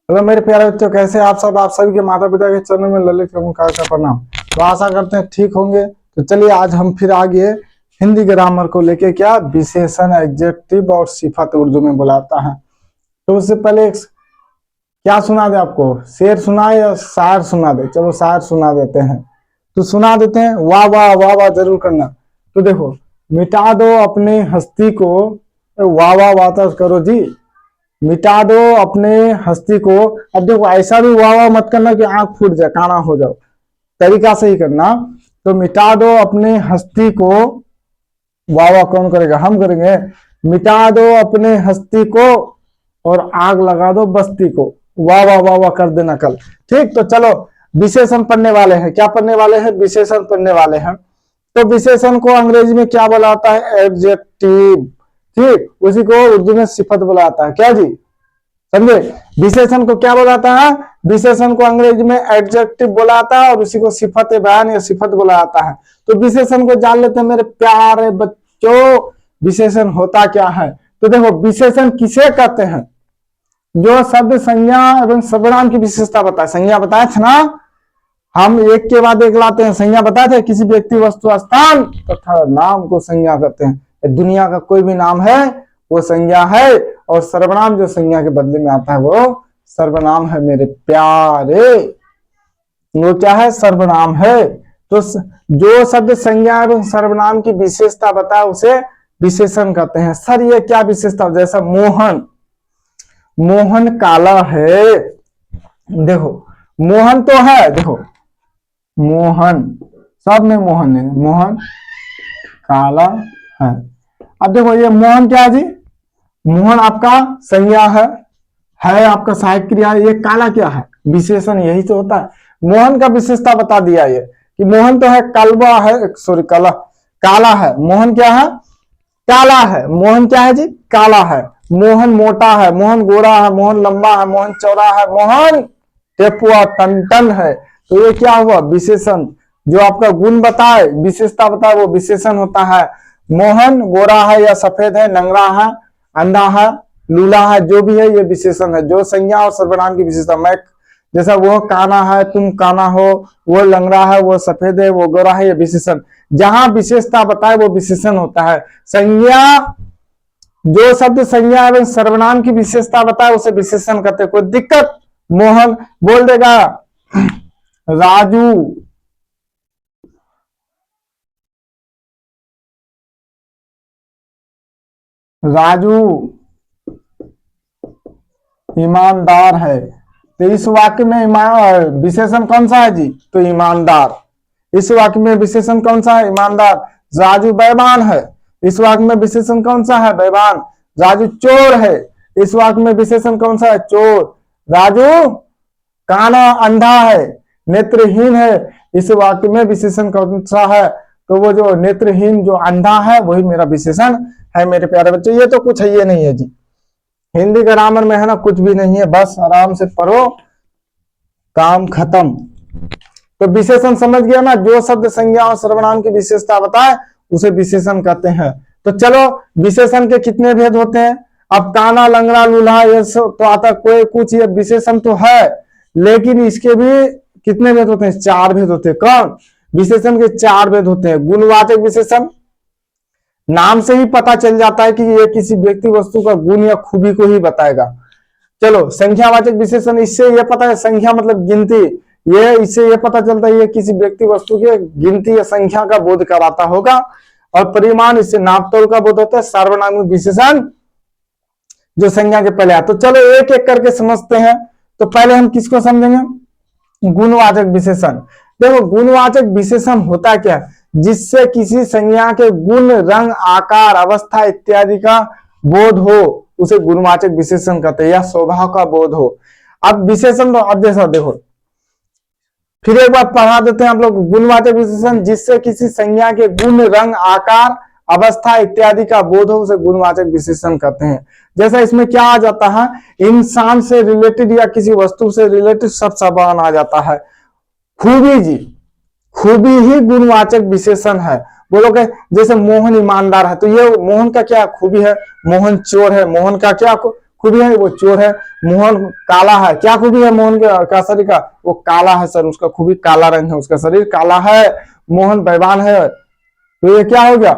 Hello मेरे प्यारे बच्चों, कैसे आप सब। आप सभी के माता पिता के चरणों में ललित ओंकार का प्रणाम। तो आशा करते हैं ठीक होंगे। तो चलिए आज हम फिर आ गए हिंदी ग्रामर को लेके, क्या विशेषण, एडजेक्टिव और सिफत उर्दू में बुलाता है। तो उससे पहले क्या सुना दे आपको, शेर सुनाए या शायर सुना दे? चलो शायर सुना देते हैं। तो सुना देते हैं, वाह वाह वाह वाह जरूर करना। तो देखो, मिटा दो अपने हस्ती को, वाह वाह वाह तो करो जी, मिटा दो अपने हस्ती को। अब देखो ऐसा भी वाह वाह मत करना कि आंख फूट जाए, काना हो जाओ, तरीका से ही करना। तो मिटा दो अपने हस्ती को, वाह वाह कौन करेगा? हम करेंगे। मिटा दो अपने हस्ती को और आग लगा दो बस्ती को। वाह वाह वाह वाह कर देना कल। ठीक, तो चलो विशेषण पढ़ने वाले हैं। क्या पढ़ने वाले हैं? विशेषण पढ़ने वाले हैं। तो विशेषण को अंग्रेजी में क्या बुलाता है? एडजेक्टिव। ठीक, उसी को उर्दू में सिफत बुलाता है। क्या जी, समझे? विशेषण को क्या बुलाता है? विशेषण को अंग्रेजी में एडजेक्टिव बुलाता है और उसी को सिफत बयान या सिफत बुलाता है। तो विशेषण को जान लेते हैं मेरे प्यारे बच्चों, विशेषण होता क्या है। तो देखो, विशेषण किसे कहते हैं? जो शब्द, संज्ञा एवं सर्वनाम की विशेषता बताए। संज्ञा बताए थे ना, हम एक के बाद एक लाते हैं। संज्ञा बताए थे, किसी व्यक्ति, वस्तु, स्थान तथा नाम को संज्ञा कहते हैं। दुनिया का कोई भी नाम है वो संज्ञा है, और सर्वनाम जो संज्ञा के बदले में आता है वो सर्वनाम है मेरे प्यारे। वो क्या है? सर्वनाम है। तो जो शब्द संज्ञा एवं सर्वनाम की विशेषता बताए उसे विशेषण कहते हैं। सर ये क्या विशेषता? जैसा मोहन, मोहन काला है। देखो मोहन तो है, देखो मोहन, सब में मोहन है, मोहन काला है। अब देखो ये मोहन क्या है जी? मोहन आपका संज्ञा है आपका सहायक क्रिया। ये काला क्या है? विशेषण। यही तो होता है। मोहन का विशेषता बता दिया ये कि मोहन तो है, कलवा है, सॉरी काला, काला है। मोहन क्या है? काला है। मोहन क्या है जी? काला है। मोहन मोटा है, मोहन गोरा है, मोहन लंबा है, मोहन चौड़ा है, मोहन टेपुआ टन है। तो ये क्या हुआ? विशेषण। जो आपका गुण बताए, विशेषता बताए, वो विशेषण होता है। मोहन गोरा है या सफेद है, नंगरा है, अंधा है, लूला है, जो भी है ये विशेषण है। जो संज्ञा और सर्वनाम की विशेषता, मैं जैसा वो काना है, तुम काना हो, वो लंगड़ा है, वो सफेद है, वो गोरा है, ये विशेषण। जहां विशेषता बताए वो विशेषण होता है। संज्ञा, जो शब्द संज्ञा एवं सर्वनाम की विशेषता बताए उसे विशेषण कहते हैं। कोई दिक्कत? मोहन बोल देगा राजू, राजू ईमानदार है। तो इस वाक्य में विशेषण कौन सा है जी? तो ईमानदार। इस वाक्य में विशेषण कौन सा है? ईमानदार। राजू बेईमान है। इस वाक्य में विशेषण कौन सा है? बेईमान। राजू चोर है। इस वाक्य में विशेषण कौन सा है? चोर। राजू काना, अंधा है, नेत्रहीन है। इस वाक्य में विशेषण कौन सा है? तो वो जो नेत्रहीन, जो अंधा है, वही मेरा विशेषण है मेरे प्यारे बच्चे। ये तो कुछ है ये नहीं है जी, हिंदी ग्रामर में है ना, कुछ भी नहीं है, बस आराम से पढ़ो, काम खत्म। तो विशेषण समझ गया ना? जो शब्द संज्ञा और सर्वनाम की विशेषता बताए उसे विशेषण कहते हैं। तो चलो, विशेषण के कितने भेद होते हैं? अब काना, लंगड़ा, लूल्हा ये तो आता, कोई कुछ ये विशेषण तो है, लेकिन इसके भी कितने भेद होते हैं? 4 भेद होते हैं। कौन? विशेषण के 4 भेद होते हैं। गुणवाचक विशेषण, नाम से ही पता चल जाता है कि ये किसी व्यक्ति, वस्तु का गुण या खूबी को ही बताएगा। चलो, संख्यावाचक विशेषण, इससे यह पता है, संख्या मतलब गिनती, ये इससे यह पता चलता है ये किसी व्यक्ति, वस्तु के गिनती या संख्या का बोध कराता होगा। और परिमाण, इससे नाप तोल का बोध होता है। सार्वनामिक विशेषण जो संज्ञा के पहले आता। तो चलो एक एक करके समझते हैं। तो पहले हम किसको समझेंगे? गुणवाचक विशेषण। देखो, गुणवाचक विशेषण होता क्या? जिससे किसी संज्ञा के गुण, रंग, आकार, अवस्था इत्यादि का बोध हो उसे गुणवाचक विशेषण कहते हैं, या स्वभाव का बोध हो। अब विशेषण तो अब जैसा देखो, फिर एक बार पढ़ा देते हैं आप लोग। गुणवाचक विशेषण, जिससे किसी संज्ञा के गुण, रंग, आकार, अवस्था इत्यादि का बोध हो उसे गुणवाचक विशेषण कहते हैं। जैसा इसमें क्या आ जाता है? इंसान से रिलेटेड या किसी वस्तु से रिलेटेड सब सामान आ जाता है। खूबी जी, खूबी ही गुणवाचक विशेषण है। बोलो कि जैसे मोहन ईमानदार है, तो ये मोहन का क्या खूबी है? मोहन चोर है, मोहन का क्या खूबी है, वो चोर है। मोहन काला है, क्या खूबी है मोहन का शरीर का? वो काला है सर, उसका खूबी काला रंग है, उसका शरीर काला है। मोहन बेईमान है, तो ये क्या हो गया?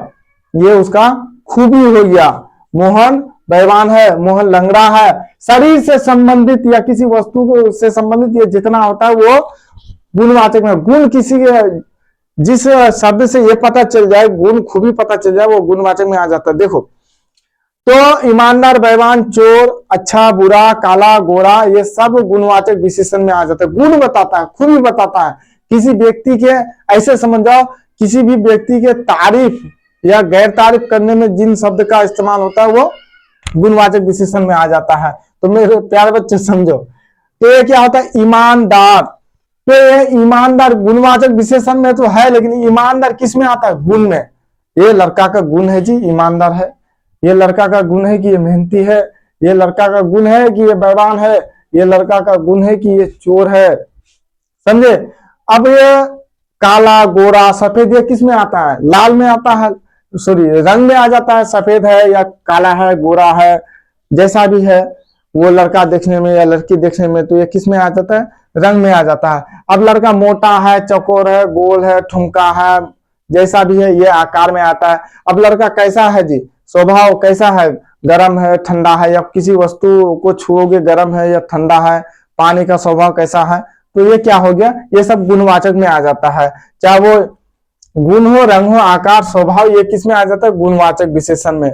ये उसका खूबी हो गया। मोहन बेईमान है, मोहन लंगड़ा है। शरीर से संबंधित या किसी वस्तु से संबंधित ये जितना होता है वो गुणवाचक में। गुण किसी जिस शब्द से ये पता चल जाए, गुण खूबी पता चल जाए, वो गुणवाचक में आ जाता है। देखो तो ईमानदार, बेईमान, चोर, अच्छा, बुरा, काला, गोरा, ये सब गुणवाचक विशेषण में आ जाता है। गुण बताता है, खूबी बताता है किसी व्यक्ति के। ऐसे समझ जाओ, किसी भी व्यक्ति के तारीफ या गैर तारीफ करने में जिन शब्द का इस्तेमाल होता है वो गुणवाचक विशेषण में आ जाता है। तो मेरे प्यारे बच्चे समझो, तो ये क्या होता है? ईमानदार। तो ये ईमानदार गुणवाचक विशेषण में तो है, लेकिन ईमानदार किस में आता है? गुण में। ये लड़का का गुण है जी, ईमानदार है। ये लड़का का गुण है कि ये मेहनती है। ये लड़का का गुण है कि ये बेईमान है। ये लड़का का गुण है कि ये चोर है। समझे? अब ये काला, गोरा, सफेद, ये किस में आता है? लाल में आता है, सॉरी रंग में आ जाता है। सफेद है या काला है, गोरा है, जैसा भी है वो लड़का देखने में या लड़की देखने में, तो ये किस में आ जाता है? रंग में आ जाता है। अब लड़का मोटा है, चौकोर है, गोल है, ठुमका है, जैसा भी है ये आकार में आता है। अब लड़का कैसा है जी? स्वभाव कैसा है? गर्म है, ठंडा है, या किसी वस्तु को छुओगे गर्म है या ठंडा है। पानी का स्वभाव कैसा है? तो ये क्या हो गया? ये सब गुणवाचक में आ जाता है। चाहे वो गुण हो, रंग हो, आकार, स्वभाव, ये किस में आ जाता है? गुणवाचक विशेषण में।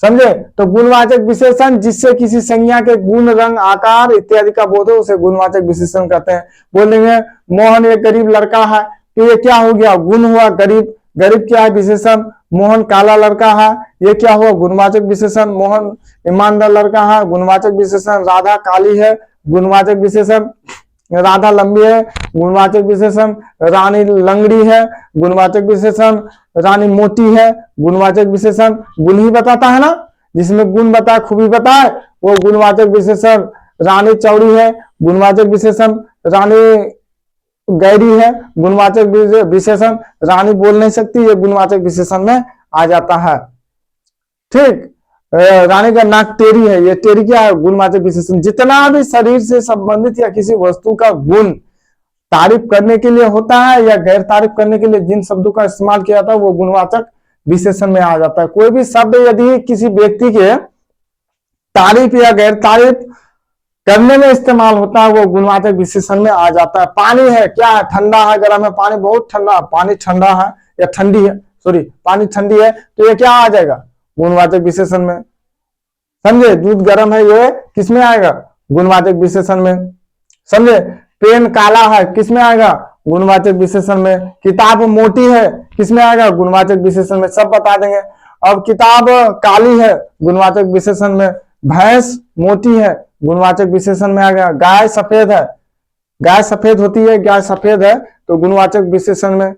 समझे? तो गुणवाचक विशेषण जिससे किसी संज्ञा के गुण, रंग, आकार इत्यादि का बोध हो उसे गुणवाचक विशेषण कहते हैं। बोलेंगे मोहन एक गरीब लड़का है, तो ये क्या हो गया? गुण हुआ गरीब। गरीब क्या है? विशेषण। मोहन काला लड़का है, ये क्या हुआ? गुणवाचक विशेषण। मोहन ईमानदार लड़का है, गुणवाचक विशेषण। राधा काली है, गुणवाचक विशेषण। राधा लंबी है, गुणवाचक विशेषण। रानी लंगड़ी है, गुणवाचक विशेषण। रानी मोटी है, गुणवाचक विशेषण। गुण ही बताता है ना, जिसमें गुण बताए, खूबी बताए, वो गुणवाचक विशेषण। रानी चौड़ी है, गुणवाचक विशेषण। रानी गैरी है, गुणवाचक विशेषण। रानी बोल नहीं सकती, ये गुणवाचक विशेषण में आ जाता है। ठीक। रानी का नाक टेढ़ी है, ये टेढ़ी क्या है? गुणवाचक विशेषण। जितना भी शरीर से संबंधित या किसी वस्तु का गुण तारीफ करने के लिए होता है या गैर तारीफ करने के लिए जिन शब्दों का इस्तेमाल किया जाता है वो गुणवाचक विशेषण में आ जाता है। कोई भी शब्द यदि किसी व्यक्ति के तारीफ या गैर तारीफ करने में इस्तेमाल होता है वो गुणवाचक विशेषण में आ जाता है। पानी है, क्या है? ठंडा है, गर्म है। पानी बहुत ठंडा, पानी ठंडा है या ठंडी है, सॉरी पानी ठंडी है, तो ये क्या आ जाएगा? गुणवाचक विशेषण में। समझे? दूध गर्म है, ये किस में आएगा? गुणवाचक विशेषण में। समझे? पेन काला है, किस में आएगा? गुणवाचक विशेषण में। किताब मोटी है, किस में आएगा? गुणवाचक विशेषण में। सब बता देंगे। अब किताब काली है, गुणवाचक विशेषण में। भैंस मोटी है, गुणवाचक विशेषण में आ गया। गाय सफेद है, गाय सफेद होती है, गाय सफेद है, तो गुणवाचक विशेषण में।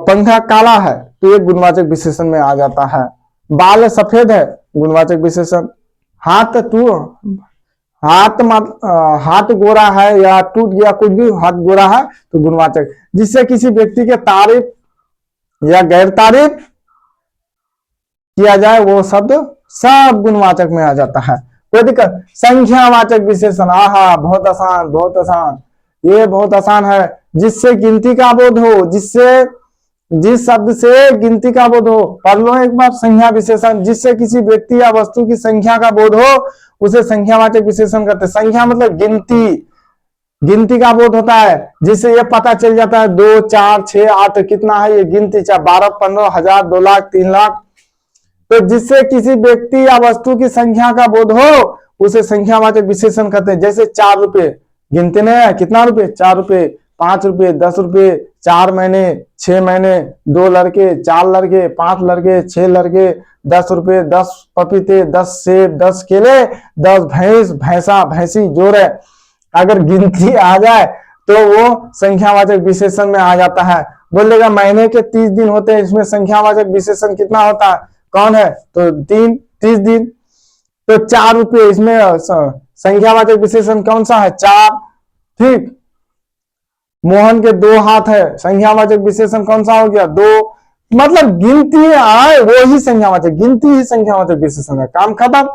पंखा काला है, तो ये गुणवाचक विशेषण में आ जाता है। बाल सफेद है, गुणवाचक विशेषण। हाथ गोरा है या टूट गया कुछ भी, हाथ गोरा है, तो गुणवाचक। जिससे किसी व्यक्ति के तारीफ या गैर तारीफ किया जाए वो शब्द सब गुणवाचक में आ जाता है। कोई दिक्कत? संख्यावाचक विशेषण। आहा, बहुत आसान, बहुत आसान, ये बहुत आसान है। जिससे गिनती का बोध हो, जिस शब्द से गिनती का बोध हो। पढ़ लो एक बार। संख्या विशेषण, जिससे किसी व्यक्ति या वस्तु की संख्या का बोध हो उसे संख्यावाचक विशेषण कहते हैं। संख्या मतलब गिनती का बोध होता है, जिससे ये पता चल जाता है 2, 4, 6, 8 कितना है, ये गिनती, चाहे 12, 15, 1000, 2 लाख, 3 लाख। तो जिससे किसी व्यक्ति या वस्तु की संख्या का बोध हो उसे संख्यावाचक विशेषण कहते हैं। जैसे 4 रुपए गिनते नहीं है, कितना रुपए? 4 रुपए, 5 रुपए, 10 रुपए, 4 महीने, 6 महीने, 2 लड़के, 4 लड़के, 5 लड़के, 6 लड़के, 10 रुपए, 10 पपीते, 10 सेब, 10 केले, 10 भैंस, भैंसा, भैंसी, जोड़े। अगर गिनती आ जाए तो वो संख्यावाचक विशेषण में आ जाता है। बोलेगा महीने के 30 दिन होते हैं, इसमें संख्यावाचक विशेषण कितना होता है? कौन है? तो 30 दिन। तो 4 रुपये, इसमें संख्यावाचक विशेषण कौन सा है? 4। ठीक। मोहन के 2 हाथ है, संख्यावाचक विशेषण कौन सा हो गया? 2। मतलब गिनती आए वो ही संख्यावाचक, गिनती ही संख्यावाचक विशेषण है। काम खत्म।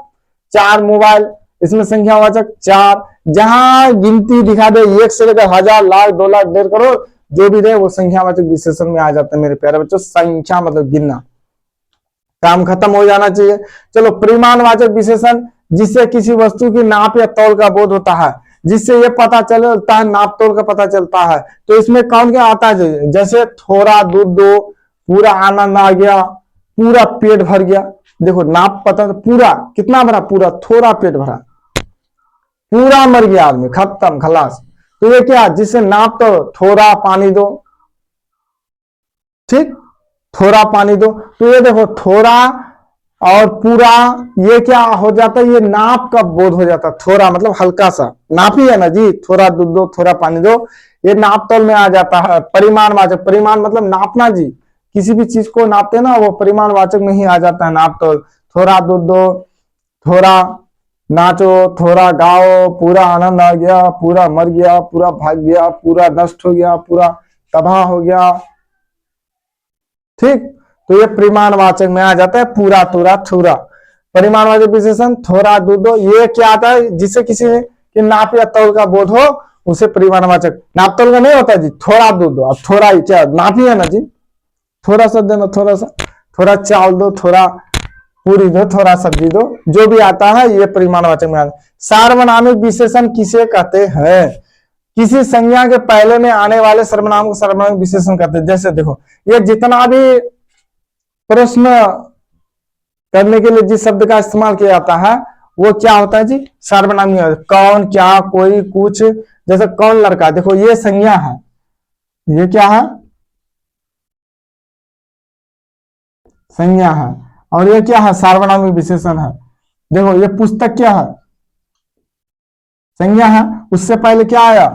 4 मोबाइल, इसमें संख्यावाचक 4। जहां गिनती दिखा दे 1 से लेकर 1000, लाख, 2 लाख, 1.5 करोड़, जो भी रहे वो संख्यावाचक विशेषण में आ जाते हैं मेरे प्यारे बच्चों। संख्या मतलब गिनना, काम खत्म हो जाना चाहिए। चलो परिमाणवाचक विशेषण, जिससे किसी वस्तु की नाप या तौल का बोध होता है, जिससे ये पता चलता है, नाप तौल का पता चलता है। तो इसमें कौन क्या आता है? जैसे थोड़ा दूध दो, पूरा आनंद आ गया, पूरा पेट भर गया। देखो नाप पता, पूरा कितना भरा? पूरा। थोड़ा पेट भरा, पूरा मर गया आदमी, खत्म, खलास। तो ये क्या? जिससे नाप तो थोड़ा पानी दो, ठीक, थोड़ा पानी दो। तो ये देखो थोड़ा और पूरा, ये क्या हो जाता है? ये नाप का बोध हो जाता है। थोड़ा मतलब हल्का सा, नाप ही है ना जी। थोड़ा दूध दो, थोड़ा पानी दो, ये नाप तौल में आ जाता है। परिमाणवाचक, परिमाण मतलब नापना जी। किसी भी चीज को नापते ना, वो परिमाणवाचक में ही आ जाता है, नाप तौल। थोड़ा दूध दो, थोड़ा नाचो, थोड़ा गाओ, पूरा आनंद आ गया, पूरा मर गया, पूरा भाग गया, पूरा नष्ट हो गया, पूरा तबाह हो गया, ठीक। तो ये परिमाणवाचक में आ जाता है, पूरा, थोड़ा, थोड़ा। परिमाणवाचक विशेषण थोड़ा दूध दो, ये क्या आता है? जिससे किसी के नाप या तौल का बोध हो, उसे परिमाणवाचक। नाप तौल का नहीं होता जी, थोड़ा दूध दो। अब थोड़ा ही क्या? नाप ही है ना जी। थोड़ा सा देना, थोड़ा सा, थोड़ा चावल दो, थोड़ा पूरी दो, थोड़ा सब्जी दो, जो भी आता है ये परिमाणवाचक में आता है। सार्वनामिक विशेषण किसे कहते हैं? किसी संज्ञा के पहले में आने वाले सर्वनाम को सार्वनामिक विशेषण कहते हैं। जैसे देखो, ये जितना भी प्रश्न करने के लिए जिस शब्द का इस्तेमाल किया जाता है वो क्या होता है जी? सार्वनामिक। कौन, क्या, कोई, कुछ। जैसे कौन लड़का, देखो ये संज्ञा है, ये क्या है? संज्ञा है। और ये क्या है? सार्वनामिक विशेषण है। देखो ये पुस्तक क्या है? संज्ञा है। उससे पहले क्या आया?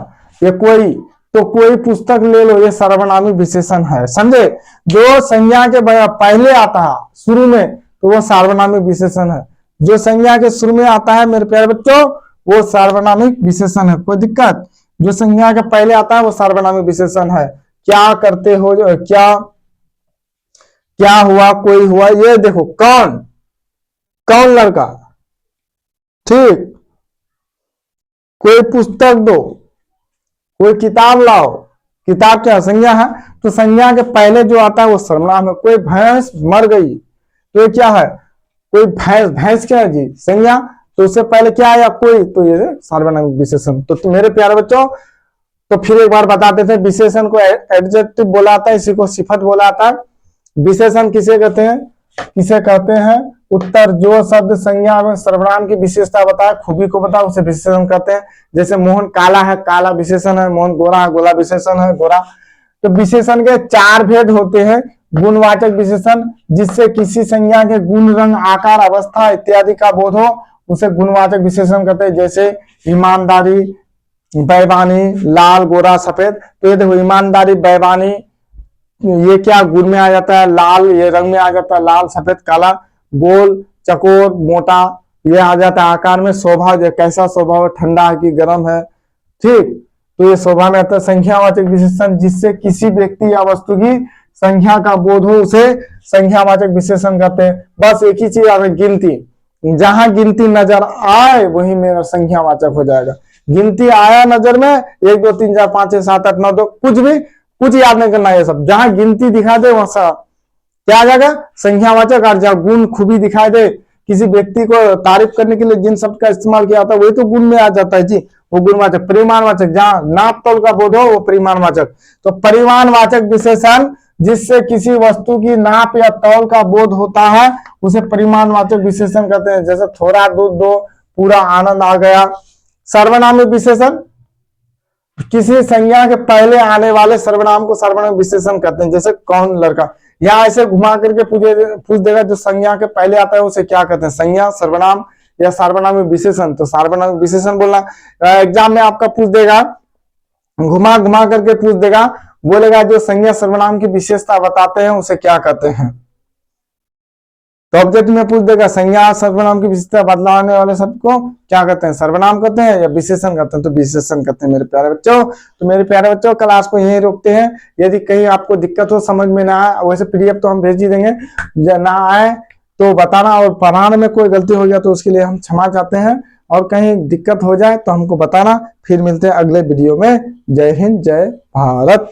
ये कोई। तो कोई पुस्तक ले लो, ये सर्वनामिक विशेषण है, समझे? जो संज्ञा के पहले आता है शुरू में, तो वो सार्वनामिक विशेषण है। जो संज्ञा के शुरू में आता है मेरे प्यारे बच्चों, वो सार्वनामिक विशेषण है। कोई दिक्कत? जो संज्ञा के पहले आता है वो सार्वनामिक विशेषण है। क्या करते हो, क्या, क्या हुआ, कोई हुआ, ये देखो कौन, कौन लड़का, ठीक। कोई पुस्तक दो, कोई किताब लाओ। किताब क्या संज्ञा है? तो संज्ञा के पहले जो आता है वो सर्वनाम है। कोई भैंस मर गई, तो ये क्या है? कोई भैंस, भैंस क्या है जी? संज्ञा। तो उससे पहले क्या आया? कोई, तो ये सार्वनामिक विशेषण। तो मेरे प्यारे बच्चों, तो फिर एक बार बताते थे, विशेषण को एडजेक्टिव बोला आता है, इसी को सिफत बोला आता है। विशेषण किसे कहते हैं? किसे कहते हैं? उत्तर, जो शब्द संज्ञा में सर्वनाम की विशेषता बताए, खूबी को बताए, उसे विशेषण कहते हैं। जैसे मोहन काला है, काला विशेषण है। मोहन गोरा है, गोरा विशेषण है, गोरा। तो विशेषण के 4 भेद होते हैं। गुणवाचक विशेषण, जिससे किसी संज्ञा के गुण, रंग, आकार, अवस्था इत्यादि का बोध हो, उसे गुणवाचक विशेषण कहते हैं। जैसे ईमानदारी, बैबानी, लाल, गोरा, सफेद। तो ये देखो ईमानदारी, बैबानी, ये क्या गुण में आ जाता है? लाल, ये रंग में आ जाता है, लाल, सफेद, काला। गोल, चकोर, मोटा, ये आ जाता है आकार में। स्वभाव, कैसा स्वभाव है, ठंडा है कि गर्म है, ठीक। तो ये स्वभाव में आता है। संख्यावाचक विशेषण, जिससे किसी व्यक्ति या वस्तु की संख्या का बोध हो, उसे संख्यावाचक विशेषण कहते हैं। बस एक ही चीज आ रही, गिनती। जहां गिनती नजर आए वही मेरा संख्यावाचक हो जाएगा। गिनती आया नजर में, 1 2 3 4 5 6 7 8 9 2, कुछ भी, कुछ याद नहीं करना। ये सब जहां गिनती दिखा दे वहां सा क्या आ जाएगा? संख्यावाचक। और जहां गुण, खूबी दिखाई दे, किसी व्यक्ति को तारीफ करने के लिए जिन शब्द का इस्तेमाल किया जाता है वही तो गुण में आ जाता है जी, वो गुणवाचक। परिमाणवाचक, जहां नाप तौल का बोध हो वो परिमाणवाचक। तो परिमाणवाचक विशेषण, जिससे किसी वस्तु की नाप या तौल का बोध होता है, उसे परिमाणवाचक विशेषण कहते हैं। जैसे थोड़ा दूध दो, पूरा आनंद आ गया। सर्वनामिक विशेषण, किसी संज्ञा के पहले आने वाले सर्वनाम को सर्वनामिक विशेषण कहते हैं। जैसे कौन लड़का, यहाँ ऐसे घुमा करके पूछ देगा जो संज्ञा के पहले आता है उसे क्या कहते हैं? संज्ञा, सर्वनाम या सार्वनामिक विशेषण। तो सार्वनामिक विशेषण बोलना। एग्जाम में आपका पूछ देगा, घुमा घुमा करके पूछ देगा, बोलेगा जो संज्ञा सर्वनाम की विशेषता बताते हैं उसे क्या कहते हैं? तो ऑब्जेक्ट में पूछ देगा संज्ञा सर्वनाम की विशेषता बदलाने वाले शब्द को क्या कहते हैं, सर्वनाम कहते हैं या विशेषण कहते हैं, तो विशेषण कहते हैं मेरे प्यारे बच्चों। तो मेरे प्यारे बच्चों क्लास को यहीं रोकते हैं। यदि कहीं आपको दिक्कत हो, समझ में ना आए, वैसे पीडीएफ तो हम भेज ही देंगे, ना आए तो बताना, और पढ़ाने में कोई गलती हो गया तो उसके लिए हम क्षमा चाहते हैं, और कहीं दिक्कत हो जाए तो हमको बताना। फिर मिलते हैं अगले वीडियो में। जय हिंद, जय भारत।